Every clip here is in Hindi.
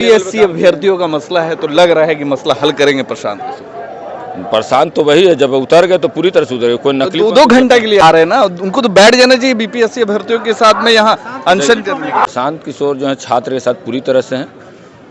यूपीएससी अभ्यर्थियों का मसला है तो लग रहा है कि मसला हल करेंगे प्रशांत किशोर। परेशान तो वही है, जब उतर गए तो पूरी तरह से उतर गए। कोई नकली दो घंटा के लिए आ रहे हैं ना, उनको तो बैठ जाना चाहिए बीपीएससी अभ्यर्थियों के साथ में यहाँ अनशन करने। प्रशांत किशोर जो है छात्र के साथ पूरी तरह से हैं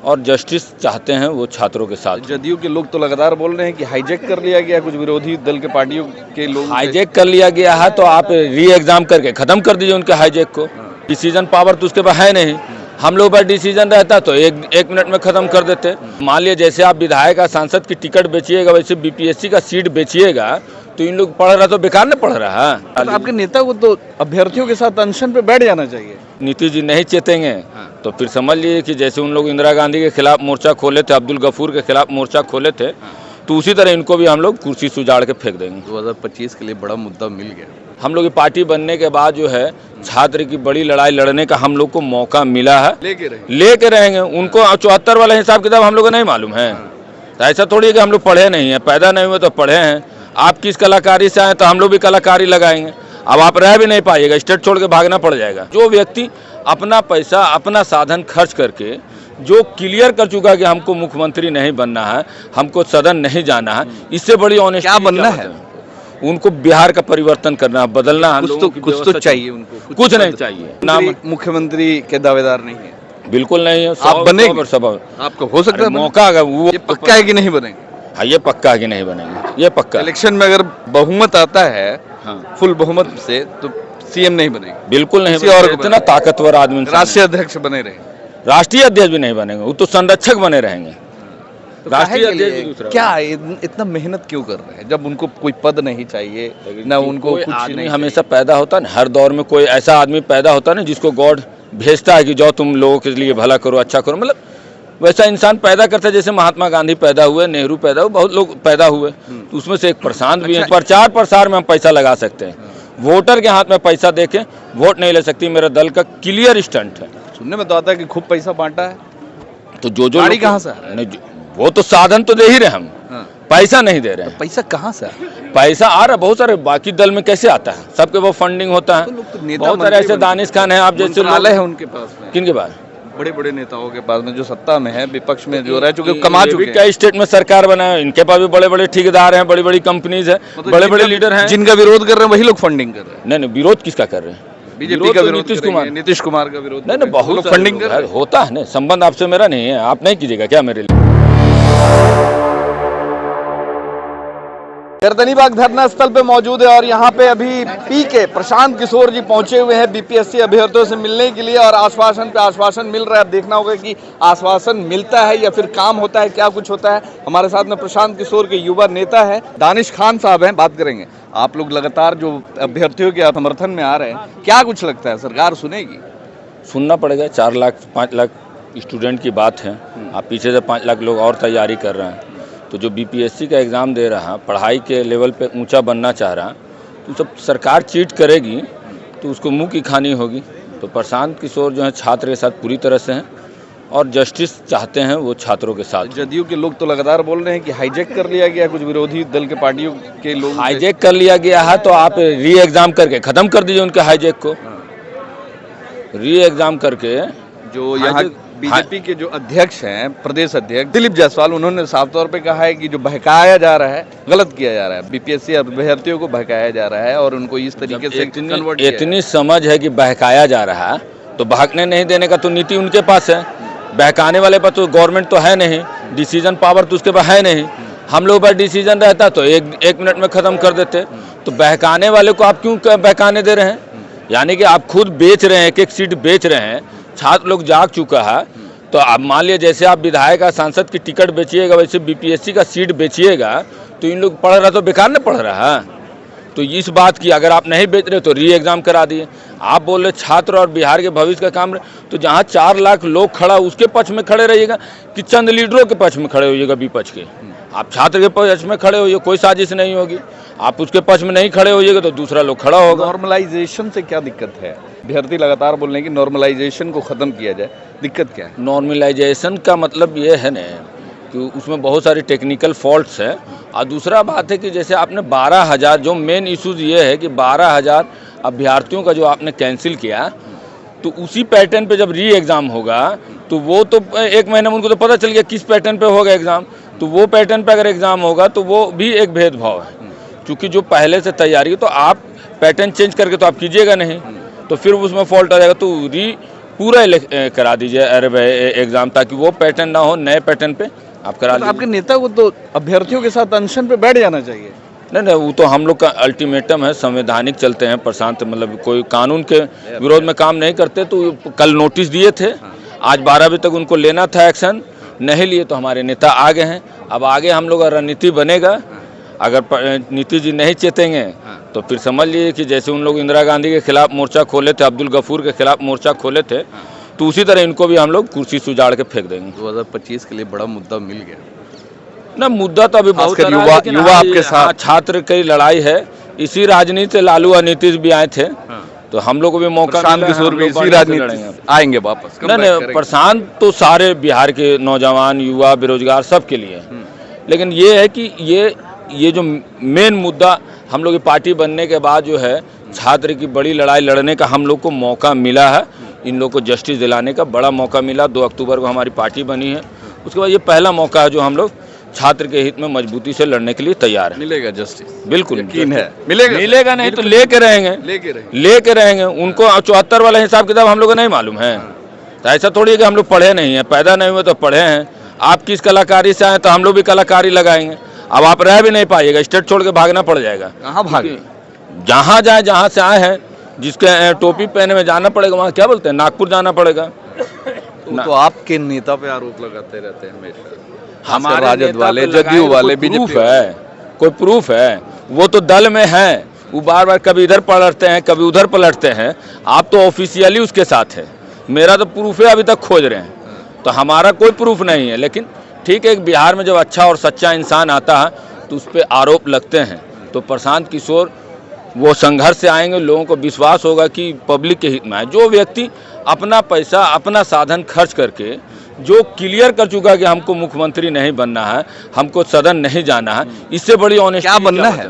और जस्टिस चाहते हैं वो छात्रों के साथ। जदयू के लोग तो लगातार बोल रहे हैं कि हाईजैक कर लिया गया, कुछ विरोधी दल के पार्टियों के लोग हाईजैक कर लिया गया है, तो आप री एग्जाम करके खत्म कर दीजिए उनके हाईजैक को। डिसीजन पावर तो उसके पास है नहीं। हम लोग पर डिसीजन रहता तो एक मिनट में खत्म कर देते। मान लिया जैसे आप विधायक का सांसद की टिकट बेचिएगा, वैसे बीपीएससी का सीट बेचिएगा, तो इन लोग पढ़ रहा तो बेकार न पढ़ रहा है। तो आपके नेता को तो अभ्यर्थियों के साथ अनशन पे बैठ जाना चाहिए। नीतीश जी नहीं चेतेंगे तो फिर समझ लीजिए कि जैसे उन लोग इंदिरा गांधी के खिलाफ मोर्चा खोले थे, अब्दुल गफूर के खिलाफ मोर्चा खोले थे, तो उसी तरह इनको भी हम लोग कुर्सी सुजाड़ के फेंक देंगे। 2025 के लिए बड़ा मुद्दा मिल गया। हम लोग की पार्टी बनने के बाद जो है छात्र की बड़ी लड़ाई लड़ने का हम लोग को मौका मिला है, लेके रहेंगे। उनको 74 वाला हिसाब किताब हम लोग को नहीं मालूम है। तो ऐसा थोड़ी है कि हम लोग पढ़े नहीं है, पैदा नहीं हुए तो पढ़े हैं। आप किस कलाकारी से आए तो हम लोग भी कलाकारी लगाएंगे। अब आप रह भी नहीं पाइएगा, स्टेट छोड़ के भागना पड़ जाएगा। जो व्यक्ति अपना पैसा अपना साधन खर्च करके जो क्लियर कर चुका कि हमको मुख्यमंत्री नहीं बनना है, हमको सदन नहीं जाना है, इससे बड़ी ऑनेस्टी क्या बनना है? उनको बिहार का परिवर्तन करना, बदलना है। कुछ तो चाहिए उनको, कुछ नहीं चाहिए। नाम मुख्यमंत्री के दावेदार नहीं है, बिल्कुल नहीं है। आप बनेंगे? सब आपको हो सकता है मौका अगर वो पक्का है कि नहीं बनेंगे? हाँ, ये पक्का है कि नहीं बनेंगे, ये पक्का। इलेक्शन में अगर बहुमत आता है, फुल बहुमत से, तो सीएम नहीं बनेंगे, बिल्कुल नहीं। और इतना ताकतवर आदमी राष्ट्रीय अध्यक्ष बने रहे, राष्ट्रीय अध्यक्ष भी नहीं बनेंगे, वो तो संरक्षक बने रहेंगे। राष्ट्रीय अध्यक्ष क्या इतना मेहनत क्यों कर रहे हैं जब उनको कोई पद नहीं चाहिए, ना उनको कुछ नहीं। हमेशा पैदा होता है, हर दौर में कोई ऐसा आदमी पैदा होता है ना जिसको गॉड भेजता है कि जाओ तुम लोगों के लिए भला करो, अच्छा करो। मतलब वैसा इंसान पैदा करता है। जैसे महात्मा गांधी पैदा हुए, नेहरू पैदा हुए, बहुत लोग पैदा हुए, तो उसमें से एक प्रशांत भी है। प्रचार प्रसार में हम पैसा लगा सकते हैं, वोटर के हाथ में पैसा देके वोट नहीं ले सकती। मेरा दल का क्लियर स्टंट है। सुनने में तो आता है कि खूब पैसा बांटा है, तो जो गाड़ी कहाँ से है? वो तो साधन तो दे ही रहे हम, पैसा नहीं दे रहे हैं। पैसा कहाँ से? पैसा आ रहा है बहुत सारे। बाकी दल में कैसे आता है? सबके वो फंडिंग होता है। बहुत सारे ऐसे दानिश खान है, आप जैसे है उनके पास में। किनके पास? बड़े बड़े नेताओं के पास में, जो सत्ता में है, विपक्ष में जो रह चुके, कमा चुके हैं। क्या स्टेट में सरकार बनाया, इनके पास भी बड़े बड़े ठेकेदार हैं, बड़ी बड़ी कंपनीज है, बड़े बड़े लीडर हैं। जिनका विरोध कर रहे हैं वही लोग फंडिंग कर रहे हैं। नहीं, विरोध किसका कर रहे हैं? बीजेपी का विरोध, नीतीश कुमार का विरोध। नहीं, बहुत फंडिंग होता है ना। संबंध आपसे मेरा नहीं है, आप नहीं कीजिएगा क्या मेरे लिए। गर्दनीबाग धरना स्थल पे मौजूद है और यहाँ पे अभी पीके प्रशांत किशोर जी पहुंचे हुए हैं बीपीएससी अभ्यर्थियों से मिलने के लिए, और आश्वासन पे आश्वासन मिल रहा है। अब देखना होगा कि आश्वासन मिलता है या फिर काम होता है, क्या कुछ होता है। हमारे साथ में प्रशांत किशोर के युवा नेता है दानिश खान साहब हैं, बात करेंगे। आप लोग लगातार जो अभ्यर्थियों के समर्थन में आ रहे हैं, क्या कुछ लगता है सरकार सुनेगी? सुनना पड़ेगा। 4 लाख 5 लाख स्टूडेंट की बात है, आप पीछे से 5 लाख लोग और तैयारी कर रहे हैं। तो जो बीपीएससी का एग्ज़ाम दे रहा, पढ़ाई के लेवल पे ऊंचा बनना चाह रहा, तो सब सरकार चीट करेगी तो उसको मुंह की खानी होगी। तो प्रशांत किशोर जो है छात्र के साथ पूरी तरह से हैं और जस्टिस चाहते हैं वो छात्रों के साथ। जदयू के लोग तो लगातार बोल रहे हैं कि हाईजैक कर लिया गया, कुछ विरोधी दल के पार्टियों के लोग हाईजैक कर लिया गया है, तो आप री एग्ज़ाम करके खत्म कर दीजिए उनके हाईजैक को। री एग्ज़ाम करके जो यहाँ बीजेपी के जो अध्यक्ष हैं, प्रदेश अध्यक्ष दिलीप जायसवाल, उन्होंने साफ तौर पे कहा है कि जो बहकाया जा रहा है, गलत किया जा रहा है। बीपीएससी अभ्यर्थियों को बहकाया जा रहा है और उनको इस तरीके से इतनी समझ है कि बहकाया जा रहा है, तो बहकने नहीं देने का तो नीति उनके पास है। बहकाने वाले पर तो गवर्नमेंट तो है नहीं, डिसीजन पावर तो उसके पास है नहीं। हम लोग पर डिसीजन रहता तो एक मिनट में खत्म कर देते। तो बहकाने वाले को आप क्यों बहकाने दे रहे हैं? यानी कि आप खुद बेच रहे हैं, एक सीट बेच रहे हैं। छात्र लोग जाग चुका है, तो आप मान लिया जैसे आप विधायक का सांसद की टिकट बेचिएगा, वैसे बीपीएससी का सीट बेचिएगा, तो इन लोग पढ़ रहा तो बेकार न पढ़ रहा है। तो इस बात की अगर आप नहीं बेच रहे तो री एग्जाम करा दिए। आप बोल रहे छात्र और बिहार के भविष्य का काम, तो जहाँ 4 लाख लोग खड़ा उसके पक्ष में खड़े रहिएगा कि चंद लीडरों के पक्ष में खड़े होइएगा विपक्ष के। आप छात्र के पक्ष में खड़े होइए, कोई साजिश नहीं होगी। आप उसके पक्ष में नहीं खड़े होइएगा तो दूसरा लोग खड़ा होगा। नॉर्मलाइजेशन से क्या दिक्कत है? अभ्यर्थी लगातार बोल रहे हैं कि नॉर्मलाइजेशन को खत्म किया जाए, दिक्कत क्या है? नॉर्मलाइजेशन का मतलब ये है ना कि उसमें बहुत सारी टेक्निकल फॉल्ट्स है। और दूसरा बात है कि जैसे आपने 12,000, जो मेन इशूज़ ये है कि 12,000 अभ्यर्थियों का जो आपने कैंसिल किया, तो उसी पैटर्न पे जब री एग्ज़ाम होगा तो वो तो 1 महीने में उनको तो पता चल गया किस पैटर्न पे होगा एग्ज़ाम, तो वो पैटर्न पे अगर एग्ज़ाम होगा तो वो भी एक भेदभाव है। क्योंकि जो पहले से तैयारी है तो आप पैटर्न चेंज करके तो आप कीजिएगा नहीं, तो फिर उसमें फॉल्ट आ जाएगा। तो री पूरा करा दीजिए एग्ज़ाम, ताकि वो पैटर्न ना हो, नए पैटर्न पे आप करा लीजिए। आपके नेता को तो अभ्यर्थियों के साथ अनशन पे बैठ जाना चाहिए। नहीं, वो तो हम लोग का अल्टीमेटम है, संवैधानिक चलते हैं प्रशांत, मतलब कोई कानून के विरोध में काम नहीं करते। तो कल नोटिस दिए थे, आज 12 बजे तक उनको लेना था एक्शन, नहीं लिए तो हमारे नेता आगे हैं। अब आगे हम लोग का रणनीति बनेगा, अगर नीतीश जी नहीं चेतेंगे तो फिर समझ लीजिए कि जैसे उन लोग इंदिरा गांधी के खिलाफ मोर्चा खोले थे, अब्दुल गफूर के खिलाफ मोर्चा खोले थे, तो उसी तरह इनको भी हम लोग कुर्सी से उजाड़ के फेंक देंगे। 2025 के लिए बड़ा मुद्दा मिल गया ना, मुद्दा तो अभी बहुत खासकर सारा है, युवा लेकिन युवा आज आपके साथ छात्र की लड़ाई है। इसी राजनीति से लालू और नीतीश भी आए थे, तो हम लोग को भी मौका प्रशांत मिला है, किशोर हम भी लोग इसी बढ़िया से राजनीति लड़ेंगे। से आएंगे वापस। नहीं, प्रशांत तो सारे बिहार के नौजवान, युवा, बेरोजगार सबके लिए है। लेकिन ये है कि ये जो मेन मुद्दा हम लोग की पार्टी बनने के बाद जो है छात्र की बड़ी लड़ाई लड़ने का हम लोग को मौका मिला है, इन लोग को जस्टिस दिलाने का बड़ा मौका मिला। 2 अक्टूबर को हमारी पार्टी बनी है, उसके बाद ये पहला मौका है जो हम लोग छात्र के हित में मजबूती से लड़ने के लिए तैयार है। मिलेगा जस्टिस, बिल्कुल यकीन है मिलेगा नहीं तो लेके रहेंगे। उनको 74 वाला हिसाब किताब हम लोग को नहीं मालूम है, तो ऐसा थोड़ी है कि हम लोग पढ़े नहीं है, पैदा नहीं हुए तो पढ़े हैं। आप किस कलाकारी से आए तो हम लोग भी कलाकारी लगाएंगे। अब आप रह भी नहीं पाइएगा, स्टेट छोड़ के भागना पड़ जाएगा। कहाँ भागे? जहाँ जाए, जहाँ से आए हैं, जिसके टोपी पहने में जाना पड़ेगा, वहाँ क्या बोलते हैं, नागपुर जाना पड़ेगा। तो आपके नेता पे आरोप लगाते रहते हैं हमेशा, हमारे राजद वाले, जदयू वाले, बीजेपी है, कोई प्रूफ है? वो तो दल में है, वो बार बार कभी इधर पलटते हैं, कभी उधर पलटते हैं। आप तो ऑफिशियली उसके साथ है, मेरा तो प्रूफ है, अभी तक खोज रहे हैं, तो हमारा कोई प्रूफ नहीं है। लेकिन ठीक है, बिहार में जब अच्छा और सच्चा इंसान आता है तो उस पर आरोप लगते हैं। तो प्रशांत किशोर वो संघर्ष से आएंगे, लोगों को विश्वास होगा कि पब्लिक के हित में है। जो व्यक्ति अपना पैसा, अपना साधन खर्च करके जो क्लियर कर चुका कि हमको मुख्यमंत्री नहीं बनना है, हमको सदन नहीं जाना है, इससे बड़ी ऑनेस्टी क्या बनना है?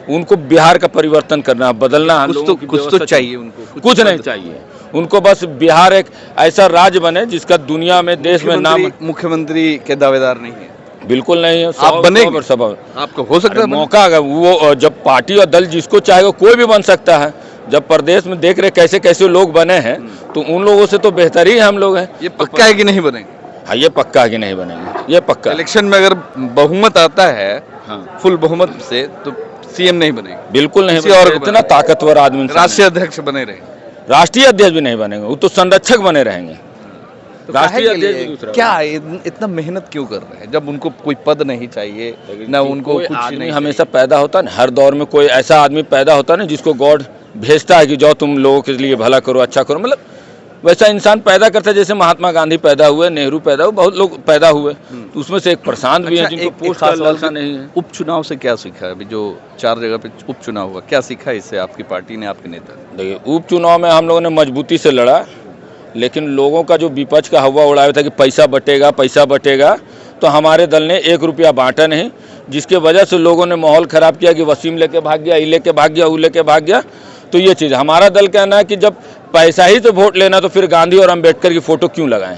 उनको बिहार का परिवर्तन करना, बदलना है। कुछ तो चाहिए उनको, कुछ नहीं चाहिए उनको, बस बिहार एक ऐसा राज्य बने जिसका दुनिया में, देश में नाम। मुख्यमंत्री के दावेदार नहीं है, बिल्कुल नहीं है। आप बनेंगे? सब आपको हो सकता है मौका, अगर वो जब पार्टी और दल जिसको चाहेगा कोई भी बन सकता है। जब प्रदेश में देख रहे कैसे कैसे लोग बने हैं, तो उन लोगों से तो बेहतर ही हम लोग हैं। ये पक्का है कि नहीं बनेंगे? हाँ, ये पक्का है कि नहीं बनेंगे, ये पक्का। इलेक्शन में अगर बहुमत आता है, हाँ, फुल बहुमत से, तो सीएम नहीं बनेंगे? बिल्कुल नहीं। और इतना ताकतवर आदमी राष्ट्रीय अध्यक्ष बने रहे? राष्ट्रीय अध्यक्ष भी नहीं बनेंगे, वो तो संरक्षक बने रहेंगे। तो राष्ट्रीय अध्यक्ष भी दूसरा। क्या इतना मेहनत क्यों कर रहे हैं जब उनको कोई पद नहीं चाहिए, ना उनको कुछ आदमी नहीं? हमेशा पैदा होता है, हर दौर में कोई ऐसा आदमी पैदा होता है ना जिसको गॉड भेजता है कि जाओ तुम लोगों के लिए भला करो, अच्छा करो। मतलब वैसा इंसान पैदा करता है, जैसे महात्मा गांधी पैदा हुए, नेहरू पैदा हुए, बहुत लोग पैदा हुए, तो उसमें से एक प्रशांत भी है जिनको पोस्ट का लालसा नहीं है। उपचुनाव से क्या सीखा? अभी जो 4 जगह पे उपचुनाव हुआ, क्या सीखा इससे आपकी पार्टी ने, आपके नेता? देखिए, उपचुनाव में हम लोगों ने मजबूती से लड़ा, लेकिन लोगों का जो विपक्ष का हवा उड़ाया था कि पैसा बटेगा, तो हमारे दल ने 1 रुपया बांटा नहीं, जिसके वजह से लोगों ने माहौल ख़राब किया कि वसीम लेके भाग गया, ई लेके भाग गया, ऊ लेके भाग गया। तो ये चीज़ हमारा दल कहना है कि जब पैसा ही तो वोट लेना, तो फिर गांधी और अम्बेडकर की फ़ोटो क्यों लगाएं?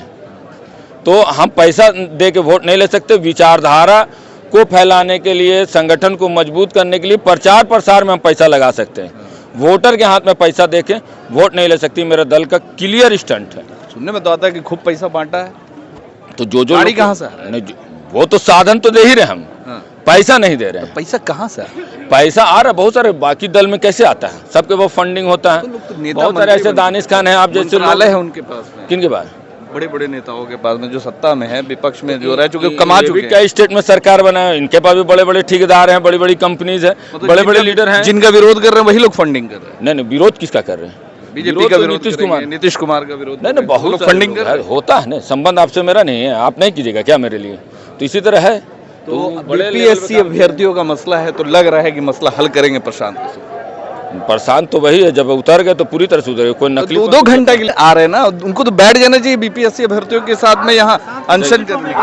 तो हम पैसा दे के वोट नहीं ले सकते। विचारधारा को फैलाने के लिए, संगठन को मजबूत करने के लिए प्रचार प्रसार में हम पैसा लगा सकते हैं। वोटर के हाथ में पैसा देके वोट नहीं ले सकती। मेरा दल का क्लियर स्टंट है। सुनने में तो आता है कि खूब पैसा बांटा है, तो जो गाड़ी कहाँ से है? वो तो साधन तो दे ही रहे हम, पैसा नहीं दे रहे हैं। पैसा कहाँ से? पैसा आ रहा है बहुत सारे, बाकी दल में कैसे आता है? सबके वो फंडिंग होता है। बहुत सारे ऐसे दानिश खान है, आप जैसे है उनके पास में। किनके पास? बड़े बड़े नेताओं के पास में, जो सत्ता में है, विपक्ष में जो रह चुके, कमा चुके हैं। क्या स्टेट में सरकार बना है, इनके पास भी बड़े बड़े ठेकेदार हैं, बड़ी बड़ी कंपनीज है, बड़े बड़े लीडर हैं। जिनका विरोध कर रहे हैं वही लोग फंडिंग कर रहे हैं। नहीं, विरोध किसका कर रहे हैं? बीजेपी का विरोध, नीतीश कुमार का विरोध। नहीं, बहुत फंडिंग कर रहे होता है ना। संबंध आपसे मेरा नहीं है, आप नहीं कीजिएगा क्या मेरे लिए? तो इसी तरह है। तो बीपीएससी अभ्यर्थियों का मसला है, तो लग रहा है कि मसला हल करेंगे प्रशांत किशोर। प्रशांत तो वही है, जब उतर गए तो पूरी तरह से उतर गए। कोई नकली 2 घंटा के लिए आ रहे हैं ना, उनको तो बैठ जाना चाहिए बीपीएससी अभ्यर्थियों के साथ में यहाँ अनशन करने।